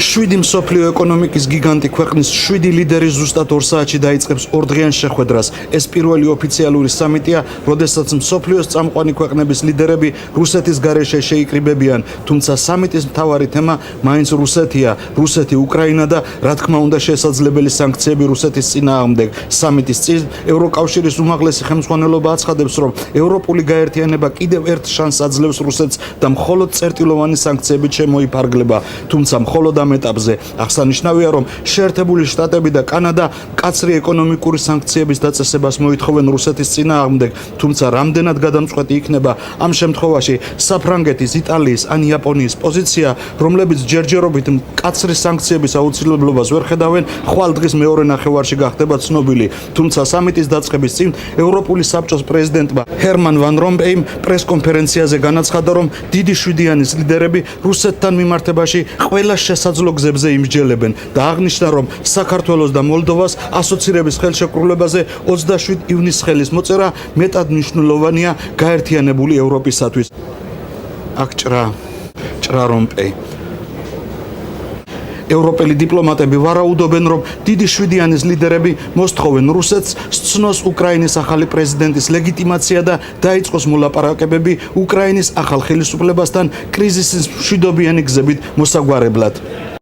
7 მსოფლიო ეკონომიკის გიგანტი ქვეყნის 7 ლიდერი ზუსტად 2 საათში დაიწყებს ორდღიან შეხვედრას. ეს პირველი ოფიციალური სამიტია, როდესაც მსოფლიოს წამყვანი ქვეყნების ლიდერები რუსეთის გარეშე შეიკრიბებიან, თუმცა სამიტის მთავარი თემა მაინც რუსეთია, რუსეთი, უკრაინა და რა თქმა უნდა შესაძლებელი სანქციები რუსეთის წინააღმდეგ. სამიტის წინ ევროკავშირის უმაღლესი ხელმძღვანელობა აცხადებს, რომ ევროპული გაერთიანება კიდევ ერთ შანსს აძლევს რუსეთს და მხოლოდ წერტილოვანი სანქციებით შემოიფარგლება, თუმცა მხოლოდ ამ ეტაპზე. აღსანიშნავია, რომ შეერთებული შტატები და კანადა მკაცრი ეკონომიკური სანქციების დაწესებას მოითხოვენ რუსეთის წინააღმდეგ, თუმცა რამდენად გადამწყვეტი იქნება ამ შემთხვევაში საფრანგეთის, იტალიის ან იაპონიის პოზიცია, რომლებიც ჯერჯერობით მკაცრი სანქციების აუცილებლობას ვერ ხედავენ, ხვალ დღის მეორე ნახევარში გახდება ცნობილი. თუმცა სამიტის დაწყების წინ ევროპული საბჭოს პრეზიდენტმა ჰერმან ვან რომპეიმ პრესკონფერენციაზე განაცხადა, რომ დიდი შვიდიანის ლიდერები რუსეთთან მიმართებაში ყველა შესაძლო გზებზე იმსჯელებენ და აღნიშნა, რომ საქართველოს და მოლდოვას ასოცირების ხელშეკრულებაზე 27 ივნისს ხელის მოწერა მეტად მნიშვნელოვანია გაერთიანებული ევროპისათვის. აქ ჭრა რომპეი. ევროპელი დიპლომატები ვარაუდობენ, რომ დიდი შვიდიანის ლიდერები მოსთხოვენ რუსეთს სცნოს უკრაინის ახალი პრეზიდენტის ლეგიტიმაცია და დაიწყოს მოლაპარაკებები უკრაინის ახალ ხელისუფლებასთან კრიზისის მშვიდობიანი გზებით მოსაგვარებლად.